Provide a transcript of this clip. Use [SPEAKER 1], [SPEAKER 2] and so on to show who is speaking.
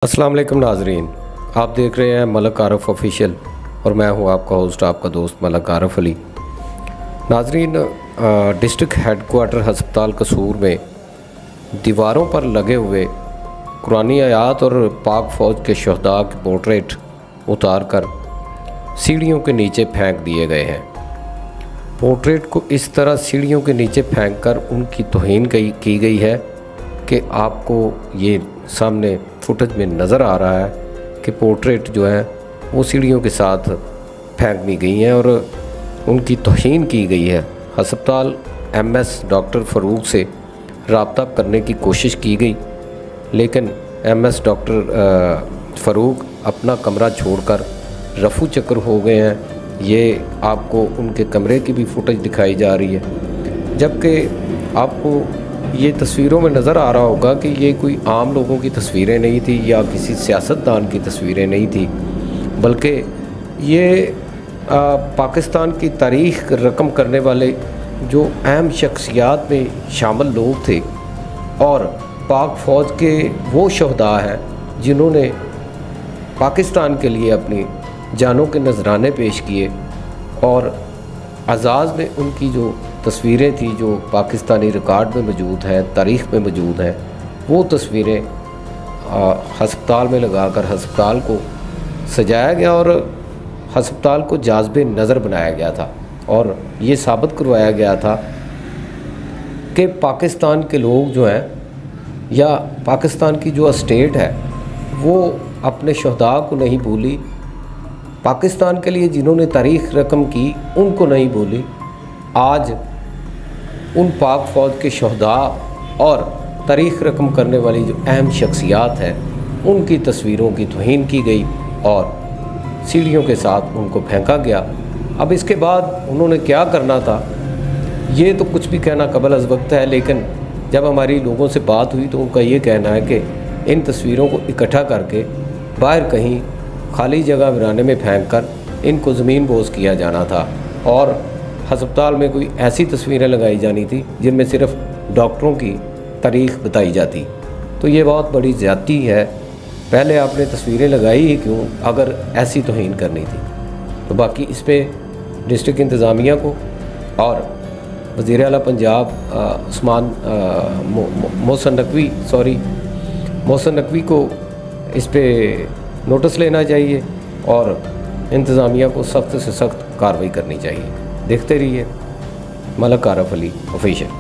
[SPEAKER 1] السلام علیکم ناظرین، آپ دیکھ رہے ہیں ملک عارف آفیشیل اور میں ہوں آپ کا ہوسٹ، آپ کا دوست ملک عارف علی۔ ناظرین، ڈسٹرکٹ ہیڈ کوارٹر ہسپتال قصور میں دیواروں پر لگے ہوئے قرآنی آیات اور پاک فوج کے شہداء کے پورٹریٹ اتار کر سیڑھیوں کے نیچے پھینک دیے گئے ہیں۔ پورٹریٹ کو اس طرح سیڑھیوں کے نیچے پھینک کر ان کی توہین کی گئی ہے کہ آپ کو یہ سامنے فوٹیج میں نظر آ رہا ہے کہ پورٹریٹ جو ہے وہ سیڑھیوں کے ساتھ پھینک دی گئی ہیں اور ان کی توہین کی گئی ہے۔ ہسپتال ایم ایس ڈاکٹر فاروق سے رابطہ کرنے کی کوشش کی گئی، لیکن ایم ایس ڈاکٹر فاروق اپنا کمرہ چھوڑ کر رفو چکر ہو گئے ہیں۔ یہ آپ کو ان کے کمرے کی بھی فوٹیج دکھائی جا رہی ہے، جبکہ آپ کو یہ تصویروں میں نظر آ رہا ہوگا کہ یہ کوئی عام لوگوں کی تصویریں نہیں تھی یا کسی سیاستدان کی تصویریں نہیں تھی، بلکہ یہ پاکستان کی تاریخ رقم کرنے والے جو اہم شخصیات میں شامل لوگ تھے اور پاک فوج کے وہ شہداء ہیں جنہوں نے پاکستان کے لیے اپنی جانوں کے نذرانے پیش کیے، اور اعزاز میں ان کی جو تصویریں تھیں جو پاکستانی ریکارڈ میں موجود ہیں، تاریخ میں موجود ہیں، وہ تصویریں ہسپتال میں لگا کر ہسپتال کو سجایا گیا اور ہسپتال کو جاذب نظر بنایا گیا تھا، اور یہ ثابت کروایا گیا تھا کہ پاکستان کے لوگ جو ہیں یا پاکستان کی جو اسٹیٹ ہے وہ اپنے شہداء کو نہیں بھولی، پاکستان کے لیے جنہوں نے تاریخ رقم کی ان کو نہیں بھولی۔ آج ان پاک فوج کے شہداء اور تاریخ رقم کرنے والی جو اہم شخصیات ہیں ان کی تصویروں کی توہین کی گئی اور سیڑھیوں کے ساتھ ان کو پھینکا گیا۔ اب اس کے بعد انہوں نے کیا کرنا تھا یہ تو کچھ بھی کہنا قبل از وقت ہے، لیکن جب ہماری لوگوں سے بات ہوئی تو ان کا یہ کہنا ہے کہ ان تصویروں کو اکٹھا کر کے باہر کہیں خالی جگہ ویرانے میں پھینک کر ان کو زمین بوس کیا جانا تھا، اور ہسپتال میں کوئی ایسی تصویریں لگائی جانی تھی جن میں صرف ڈاکٹروں کی تاریخ بتائی جاتی۔ تو یہ بہت بڑی زیادتی ہے، پہلے آپ نے تصویریں لگائی ہی کیوں اگر ایسی توہین کرنی تھی؟ تو باقی اس پہ ڈسٹرکٹ انتظامیہ کو اور وزیر اعلیٰ پنجاب محسن نقوی کو اس پہ نوٹس لینا چاہیے اور انتظامیہ کو سخت سے سخت کارروائی کرنی چاہیے۔ دیکھتے رہیے ملک عارف علی آفیشیل۔